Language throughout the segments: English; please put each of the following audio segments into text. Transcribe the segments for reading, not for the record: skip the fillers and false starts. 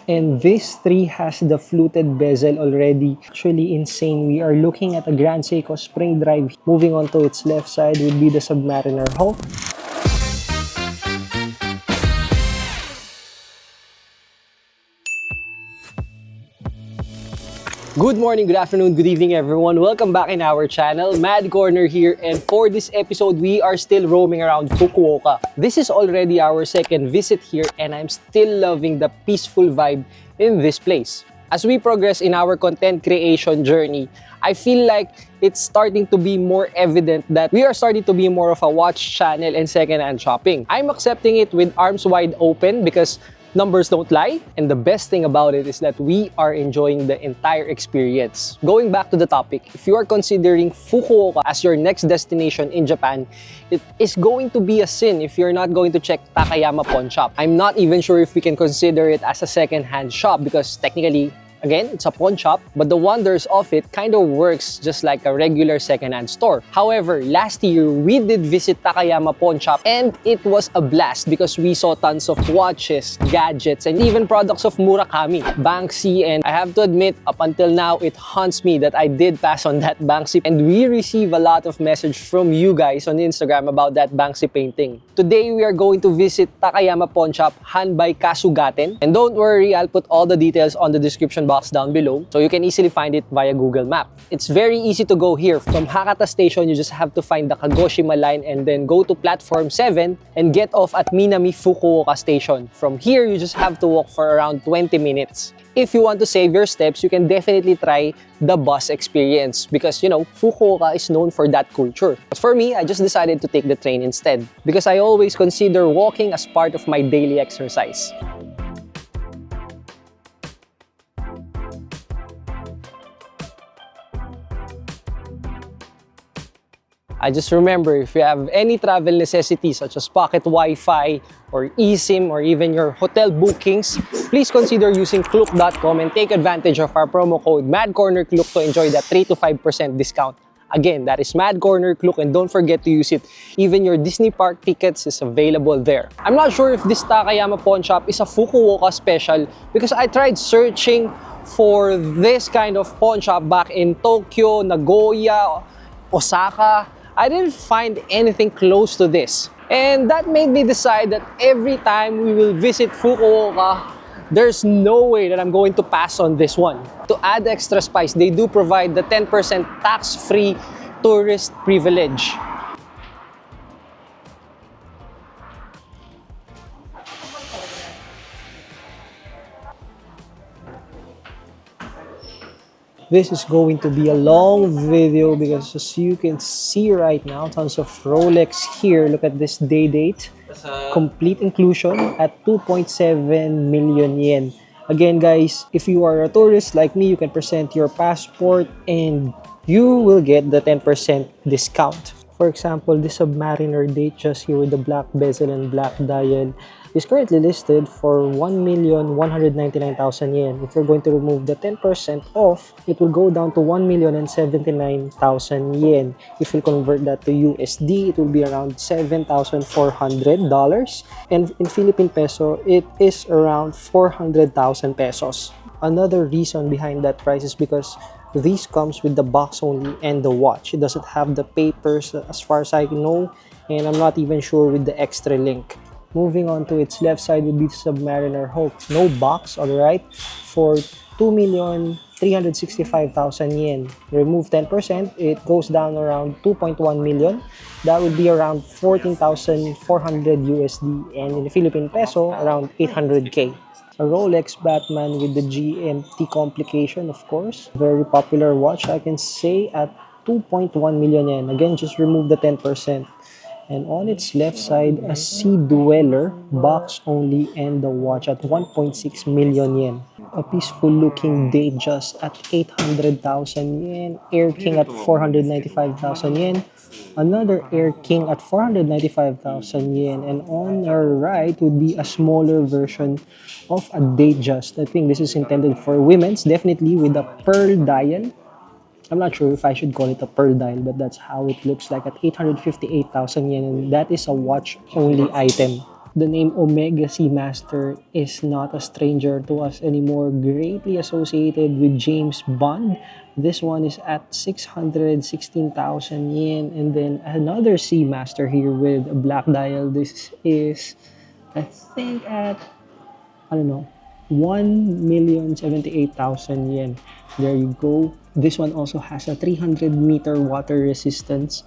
And this 3 has the fluted bezel already. Actually insane. We are looking at a Grand Seiko spring drive. Moving on to its left side would be the Submariner Hulk. Good morning, good afternoon, good evening everyone. Welcome back in our channel. Mad Corner here, and for this episode, we are still roaming around Fukuoka. This is already our second visit here and I'm still loving the peaceful vibe in this place. As we progress in our content creation journey, I feel like it's starting to be more evident that we are starting to be more of a watch channel and second-hand shopping. I'm accepting it with arms wide open because numbers don't lie, and the best thing about it is that we are enjoying the entire experience. Going back to the topic, if you are considering Fukuoka as your next destination in Japan, it is going to be a sin if you're not going to check Takayama Pawnshop. I'm not even sure if we can consider it as a second-hand shop because technically, again, it's a pawn shop, but the wonders of it kind of works just like a regular second-hand store. However, last year, we did visit Takayama Pawn Shop and it was a blast because we saw tons of watches, gadgets, and even products of Murakami, Banksy, and I have to admit, up until now, it haunts me that I did pass on that Banksy, and we receive a lot of message from you guys on Instagram about that Banksy painting. Today, we are going to visit Takayama Pawn Shop, Han by Kasugaten, and don't worry, I'll put all the details on the description box down below so you can easily find it via Google Map. It's very easy to go here. From Hakata Station, you just have to find the Kagoshima line and then go to platform 7 and get off at Minami Fukuoka Station. From here, you just have to walk for around 20 minutes. If you want to save your steps, you can definitely try the bus experience because, you know, Fukuoka is known for that culture. But for me, I just decided to take the train instead because I always consider walking as part of my daily exercise. I just remember, if you have any travel necessities such as pocket Wi-Fi or eSIM or even your hotel bookings, please consider using Klook.com and take advantage of our promo code MADCORNERKLOOK to enjoy that 3 to 5% discount. Again, that is MADCORNERKLOOK, and don't forget to use it. Even your Disney Park tickets is available there. I'm not sure if this Takayama Pawn Shop is a Fukuoka special because I tried searching for this kind of pawn shop back in Tokyo, Nagoya, Osaka. I didn't find anything close to this. And that made me decide that every time we will visit Fukuoka, there's no way that I'm going to pass on this one. To add extra spice, they do provide the 10% tax-free tourist privilege. This is going to be a long video because as you can see right now, tons of Rolex here. Look at this day date. Complete inclusion at 2.7 million yen. Again guys, if you are a tourist like me, you can present your passport and you will get the 10% discount. For example, this Submariner date just here with the black bezel and black dial is currently listed for 1,199,000 yen. If you're going to remove the 10% off, it will go down to 1,079,000 yen. If you convert that to USD, it will be around $7,400. And in Philippine peso, it is around 400,000 pesos. Another reason behind that price is because this comes with the box only and the watch. It doesn't have the papers as far as I know, and I'm not even sure with the extra link. Moving on to its left side would be the Submariner Hulk. No box, alright, for 2,365,000 yen. Remove 10%, it goes down around 2.1 million. That would be around 14,400 USD, and in the Philippine peso, around 800k. A Rolex Batman with the GMT complication, of course. Very popular watch, I can say, at 2.1 million yen. Again, just remove the 10%. And on its left side, a Sea Dweller, box only, and the watch at 1.6 million yen. A peaceful looking Datejust at 800,000 yen. Air King at 495,000 yen. Another Air King at 495,000 yen. And on our right would be a smaller version of a Datejust. I think this is intended for women's, definitely with a pearl dial. I'm not sure if I should call it a pearl dial, but that's how it looks like at 858,000 yen, and that is a watch-only item. The name Omega Seamaster is not a stranger to us anymore, greatly associated with James Bond. This one is at 616,000 yen. And then another Seamaster here with a black dial. This is, I think, at, I don't know, 1,078,000 yen. There you go. This one also has a 300-meter water resistance.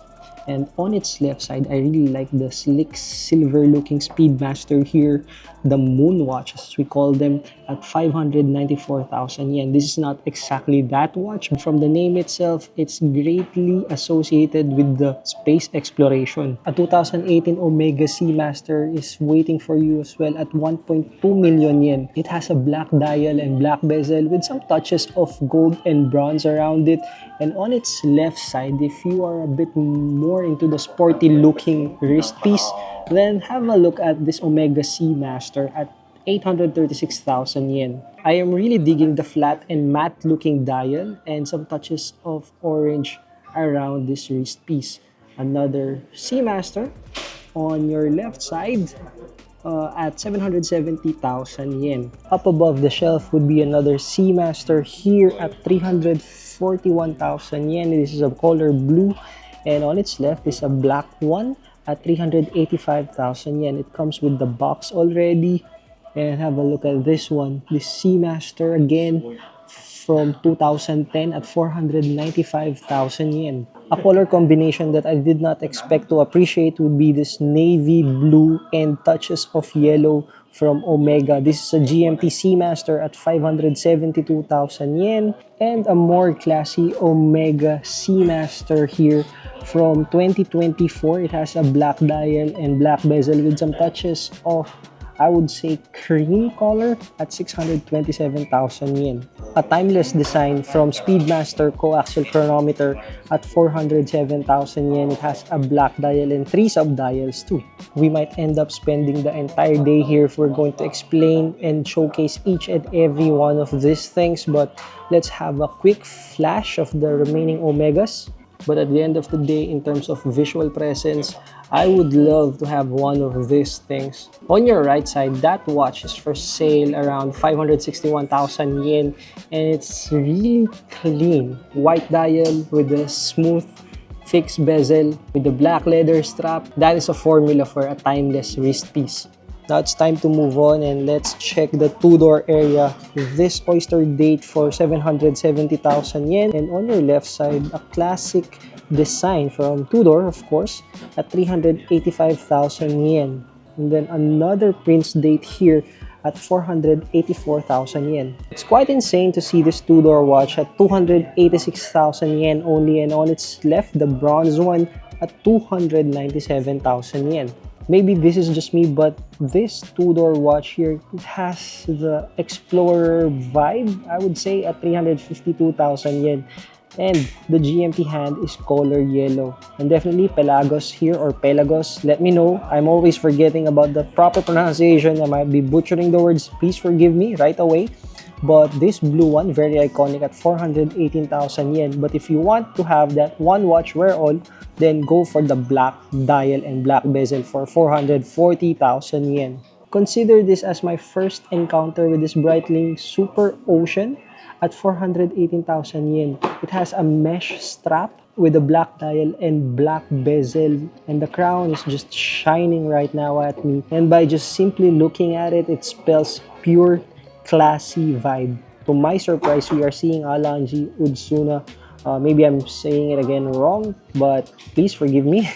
And on its left side, I really like the slick silver looking Speedmaster here, the moon watch as we call them, at 594,000 yen. This is not exactly that watch. From the name itself, it's greatly associated with the space exploration. A 2018 Omega Seamaster is waiting for you as well at 1.2 million yen. It has a black dial and black bezel with some touches of gold and bronze around it. And on its left side, if you are a bit more into the sporty looking wrist piece, then have a look at this Omega Seamaster at 836,000 yen. I am really digging the flat and matte looking dial and some touches of orange around this wrist piece. Another Seamaster on your left side at 770,000 yen. Up above the shelf would be another Seamaster here at 341,000 yen. This is a color blue, and on its left is a black one at 385,000 yen. It comes with the box already. And have a look at this one, this Seamaster again from 2010 at 495,000 yen. A color combination that I did not expect to appreciate would be this navy blue and touches of yellow from Omega. This is a GMT Seamaster at 572,000 yen. And a more classy Omega Seamaster here from 2024. It has a black dial and black bezel with some touches of, I would say, cream color at 627,000 yen. A timeless design from Speedmaster coaxial chronometer at 407,000 yen. It has a black dial and 3 sub-dials too. We might end up spending the entire day here if we're going to explain and showcase each and every one of these things, but let's have a quick flash of the remaining Omegas. But at the end of the day, in terms of visual presence, I would love to have one of these things. On your right side, that watch is for sale around 561,000 yen, and it's really clean. White dial with a smooth fixed bezel with the black leather strap. That is a formula for a timeless wrist piece. Now it's time to move on and let's check the Tudor area. This oyster date for 770,000 yen, and on your left side, a classic design from Tudor, of course, at 385,000 yen. And then another Prince date here at 484,000 yen. It's quite insane to see this Tudor watch at 286,000 yen only, and on its left, the bronze one at 297,000 yen. Maybe this is just me, but this Tudor watch here, it has the Explorer vibe, I would say, at 352,000 yen. And the GMT hand is color yellow. And definitely Pelagos here, or Pelagos. Let me know. I'm always forgetting about the proper pronunciation. I might be butchering the words. Please forgive me right away. But this blue one, very iconic at 418,000 yen. But if you want to have that one watch wear all, then go for the black dial and black bezel for 440,000 yen. Consider this as my first encounter with this Breitling Super Ocean at 418,000 yen. It has a mesh strap with a black dial and black bezel, and the crown is just shining right now at me. And by just simply looking at it, it spells pure classy vibe. To my surprise, we are seeing Alanji Utsuna. Maybe I'm saying it again wrong, but please forgive me.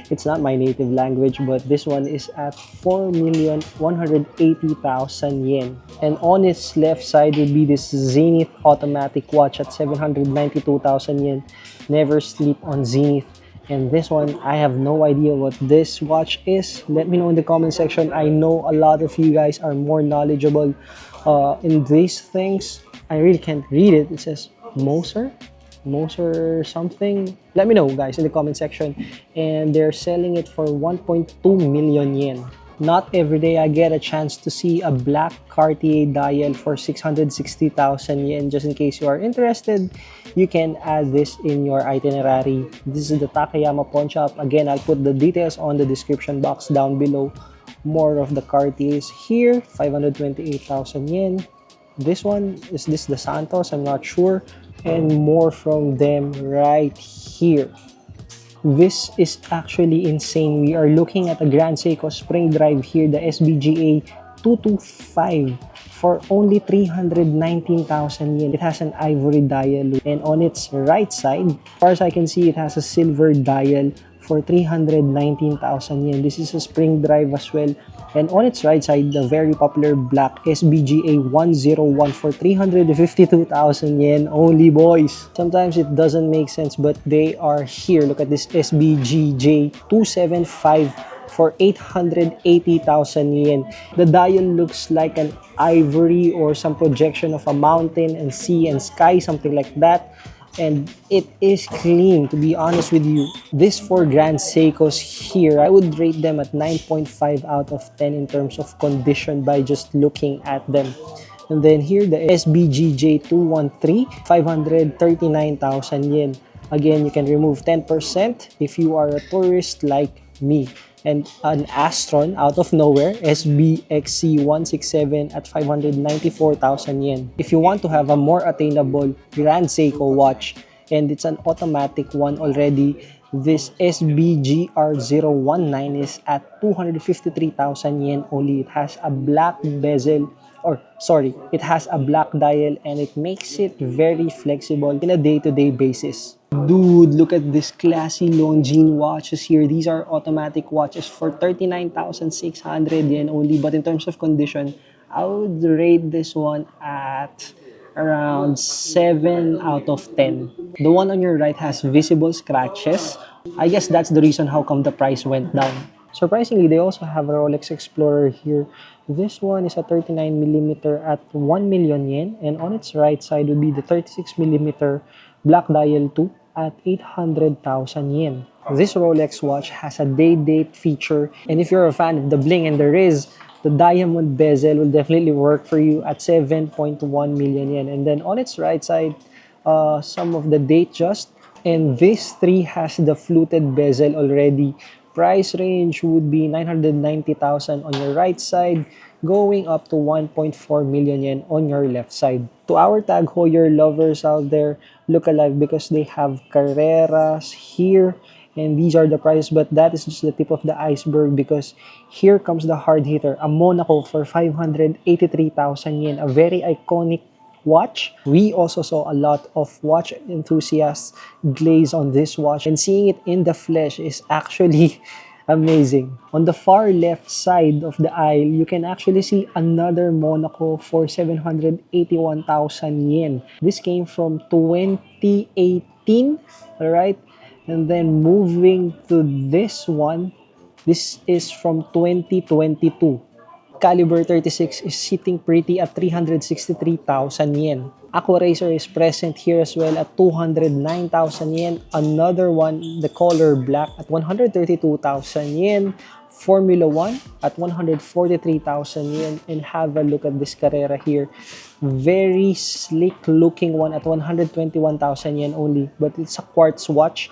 It's not my native language, but this one is at 4,180,000 yen. And on its left side would be this Zenith automatic watch at 792,000 yen. Never sleep on Zenith. And this one, I have no idea what this watch is. Let me know in the comment section. I know a lot of you guys are more knowledgeable in these things. I really can't read it. It says Moser something. Let me know, guys, in the comment section. And they're selling it for 1.2 million yen. Not every day I get a chance to see a black Cartier dial for 660,000 yen. Just in case you are interested, you can add this in your itinerary. This is the Takayama Pawnshop. Again, I'll put the details on the description box down below More of the Cartiers here, 528,000 yen. This one, is this the Santos? I'm not sure. And more from them right here. This is actually insane. We are looking at a Grand Seiko spring drive here, the SBGA 225 for only 319,000 yen. It has an ivory dial, and on its right side, as far as I can see, it has a silver dial for 319,000 yen. This is a spring drive as well. And on its right side, the very popular black SBGA 101 for 352,000 yen only, boys. Sometimes it doesn't make sense, but they are here. Look at this SBGJ 275 for 880,000 yen. The dial looks like an ivory or some projection of a mountain and sea and sky, something like that. And it is clean, to be honest with you. These 4 Grand Seikos here, I would rate them at 9.5 out of 10 in terms of condition by just looking at them. And then here, the SBGJ 213, 539,000 yen. Again, you can remove 10% if you are a tourist like me. And an Astron out of nowhere, SBXC 167 at 594,000 yen. If you want to have a more attainable Grand Seiko watch, and it's an automatic one already, this SBGR019 is at 253,000 yen only. It has a black bezel, it has a black dial, and it makes it very flexible in a day-to-day basis. Dude, look at this classy Longines watches here. These are automatic watches for 39,600 yen only. But in terms of condition, I would rate this one at around 7 out of 10. The one on your right has visible scratches. I guess that's the reason how come the price went down. Surprisingly, they also have a Rolex Explorer here. This one is a 39mm at 1 million yen, and on its right side would be the 36mm black dial 2 at 800,000 yen. This Rolex watch has a day-date feature, and if you're a fan of the bling and the riz, the diamond bezel will definitely work for you at 7.1 million yen. And then on its right side, some of the date just, and this 3 has the fluted bezel already. Price range would be 990,000 on your right side, going up to 1.4 million yen on your left side. To our Tag Heuer lovers out there, look alive because they have Carreras here, and these are the prices, but that is just the tip of the iceberg because here comes the hard hitter, a Monaco for 583,000 yen, a very iconic watch. We also saw a lot of watch enthusiasts glaze on this watch, and seeing it in the flesh is actually amazing. On the far left side of the aisle, you can actually see another Monaco for 781,000 yen. This came from 2018, alright? And then moving to this one, this is from 2022. Caliber 36 is sitting pretty at 363,000 yen. Aquaracer is present here as well at 209,000 yen. Another one, the color black at 132,000 yen. Formula 1 at 143,000 yen. And have a look at this Carrera here. Very sleek looking one at 121,000 yen only. But it's a quartz watch.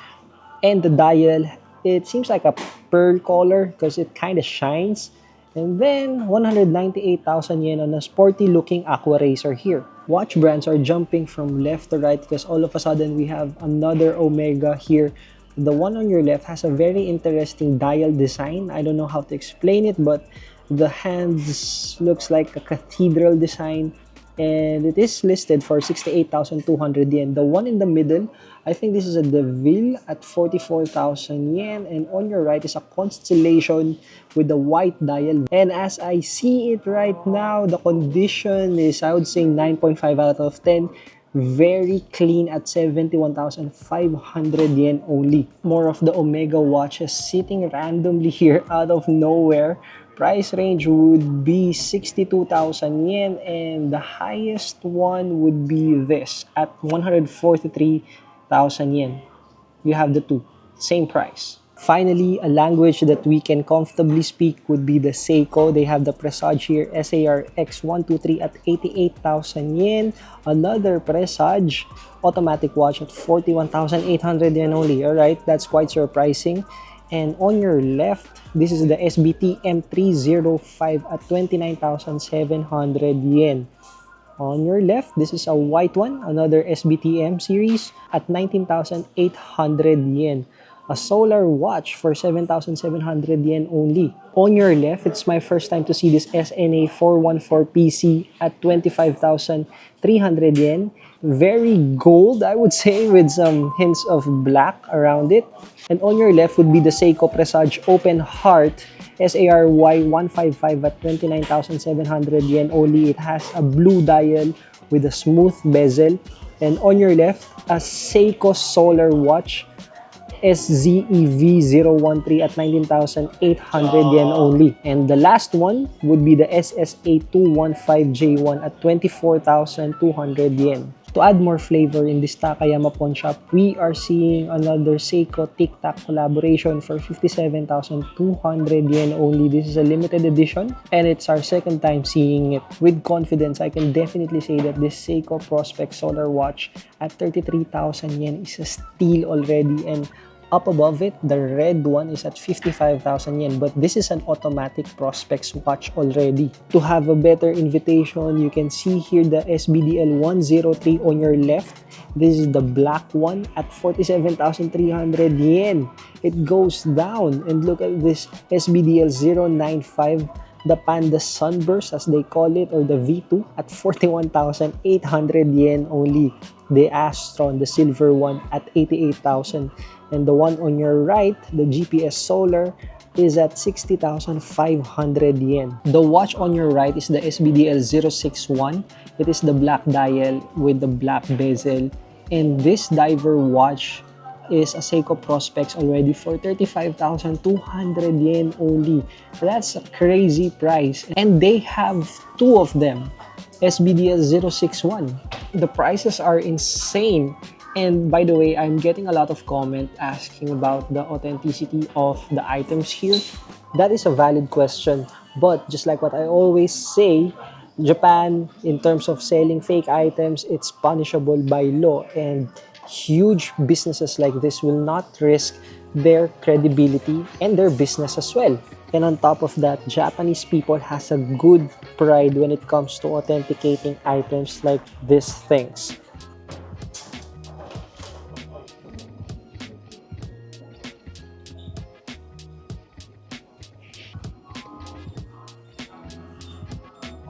And the dial, it seems like a pearl color because it kind of shines. And then 198,000 yen on a sporty looking Aquaracer here. Watch brands are jumping from left to right because all of a sudden we have another Omega here. The one on your left has a very interesting dial design. I don't know how to explain it, but the hands looks like a cathedral design. And it is listed for 68,200 yen. The one in the middle, I think this is a DeVille at 44,000 yen. And on your right is a Constellation with the white dial. And as I see it right now, the condition is, I would say, 9.5 out of 10. Very clean at 71,500 yen only. More of the Omega watches sitting randomly here out of nowhere. Price range would be 62,000 yen, and the highest one would be this at 143,000 yen. You have the two, same price. Finally, a language that we can comfortably speak would be the Seiko. They have the Presage here, SARX 123 at 88,000 yen. Another Presage automatic watch at 41,800 yen only. Alright, that's quite surprising. And on your left, this is the SBT M305 at 29,700 yen. On your left, this is a white one, another SBTM series at 19,800 yen. A solar watch for 7,700 yen only. On your left, it's my first time to see this SNA 414 PC at 25,300 yen. Very gold, I would say, with some hints of black around it. And on your left would be the Seiko Presage Open Heart SARY 155 at 29,700 yen only. It has a blue dial with a smooth bezel. And on your left, a Seiko Solar Watch SZEV013 at 19,800 yen only. And the last one would be the SSA215J1 at 24,200 yen. To add more flavor in this Takayama Pawnshop, we are seeing another Seiko Tic Tac collaboration for 57,200 yen only. This is a limited edition and it's our second time seeing it. With confidence, I can definitely say that this Seiko Prospect Solar Watch at 33,000 yen is a steal already, and up above it, the red one is at 55,000 yen, but this is an automatic Prospects watch already. To have a better invitation, you can see here the SBDL 103 on your left. This is the black one at 47,300 yen. It goes down, and look at this SBDL 095, the Panda Sunburst as they call it, or the V2 at 41,800 yen only. The Astron, the silver one, at 88,000. And the one on your right, the GPS Solar, is at 60,500 yen. The watch on your right is the SBDL 061. It is the black dial with the black bezel. And this diver watch is a Seiko Prospects already for 35,200 yen only. That's a crazy price. And they have two of them, SBDL 061. The prices are insane. And by the way, I'm getting a lot of comment asking about the authenticity of the items here. That is a valid question, but just like what I always say, Japan, in terms of selling fake items, it's punishable by law, and huge businesses like this will not risk their credibility and their business as well. And on top of that, Japanese people has a good pride when it comes to authenticating items like these things.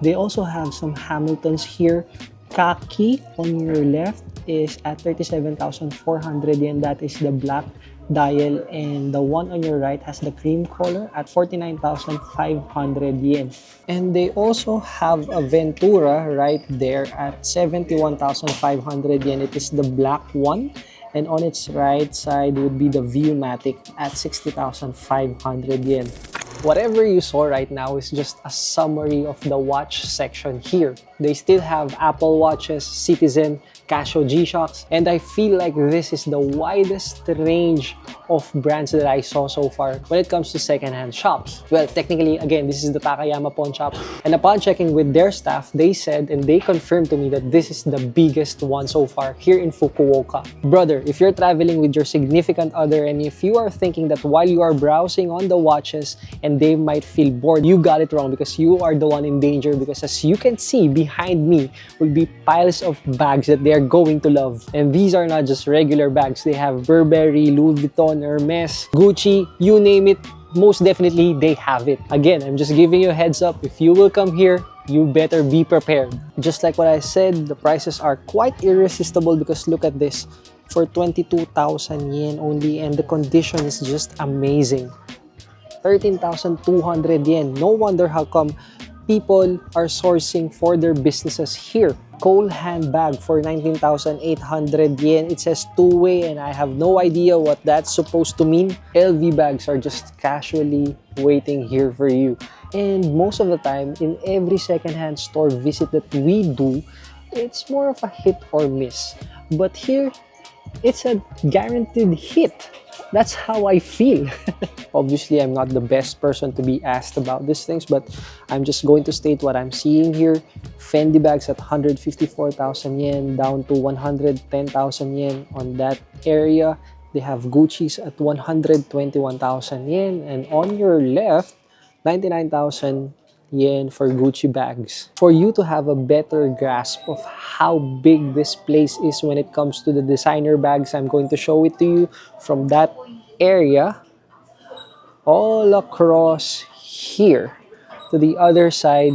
They also have some Hamiltons here. Kaki on your left is at 37,400 yen. That is the black dial, and the one on your right has the cream color at 49,500 yen. And they also have a Ventura right there at 71,500 yen. It is the black one, and on its right side would be the Viewmatic at 60,500 yen. Whatever you saw right now is just a summary of the watch section here. They still have Apple Watches, Citizen, Casio G-Shocks, and I feel like this is the widest range of brands that I saw so far when it comes to secondhand shops. Well, technically, again, this is the Takayama Pawnshop, and upon checking with their staff, they said and they confirmed to me that this is the biggest one so far here in Fukuoka. Brother, if you're traveling with your significant other and if you are thinking that while you are browsing on the watches and they might feel bored, you got it wrong, because you are the one in danger, because as you can see behind me will be piles of bags that they are going to love. And these are not just regular bags. They have Burberry, Louis Vuitton, Hermes, Gucci, you name it, most definitely they have it. Again, I'm just giving you a heads up. If you will come here, you better be prepared. Just like what I said, the prices are quite irresistible, because look at this, for 22,000 yen only, and the condition is just amazing. 13,200 yen. No wonder how come people are sourcing for their businesses here. Cole handbag for 19,800 yen. It says two-way, and I have no idea what that's supposed to mean. LV bags are just casually waiting here for you. And most of the time, in every secondhand store visit that we do, it's more of a hit or miss. But here, it's a guaranteed hit. That's how I feel. Obviously, I'm not the best person to be asked about these things, but I'm just going to state what I'm seeing here. Fendi bags at 154,000 yen down to 110,000 yen on that area. They have Gucci's at 121,000 yen. And on your left, 99,000 yen for Gucci bags. For you to have a better grasp of how big this place is when it comes to the designer bags, I'm going to show it to you from that area all across here to the other side,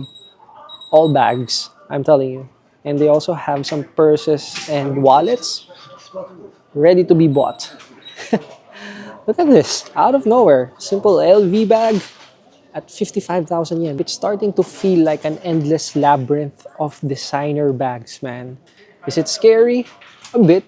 all bags, I'm telling you. And they also have some purses and wallets ready to be bought. Look at this, out of nowhere, simple LV bag at 55,000 yen. It's starting to feel like an endless labyrinth of designer bags, man. Is it scary? A bit.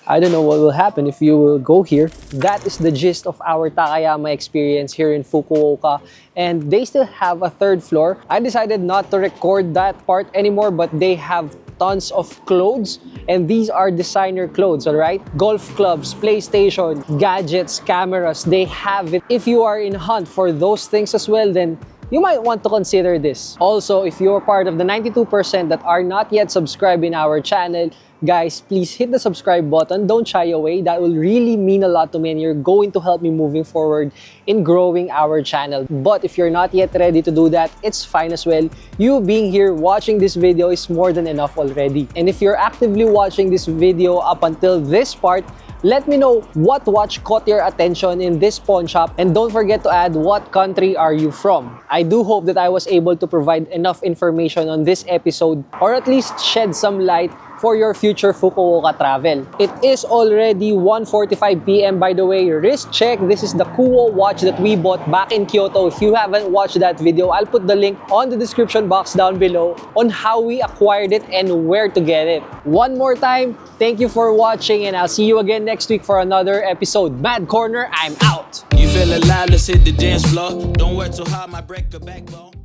I don't know what will happen if you will go here. That is the gist of our Takayama experience here in Fukuoka. And they still have a third floor. I decided not to record that part anymore, but they have tons of clothes. And these are designer clothes, alright? Golf clubs, PlayStation, gadgets, cameras, they have it. If you are in hunt for those things as well, then you might want to consider this. Also, if you're part of the 92% that are not yet subscribed in our channel, guys, please hit the subscribe button. Don't shy away. That will really mean a lot to me and you're going to help me moving forward in growing our channel. But if you're not yet ready to do that, it's fine as well. You being here watching this video is more than enough already. And if you're actively watching this video up until this part, let me know what watch caught your attention in this pawn shop, and don't forget to add what country are you from. I do hope that I was able to provide enough information on this episode, or at least shed some light for your future Fukuoka travel. It is already 1:45 p.m. by the way. Wrist check. This is the Kuo watch that we bought back in Kyoto. If you haven't watched that video, I'll put the link on the description box down below on how we acquired it and where to get it. One more time, thank you for watching and I'll see you again next week for another episode. Mad Corner, I'm out! You feel alive, let's hit the dance floor. Don't work too hard, might break a backbone.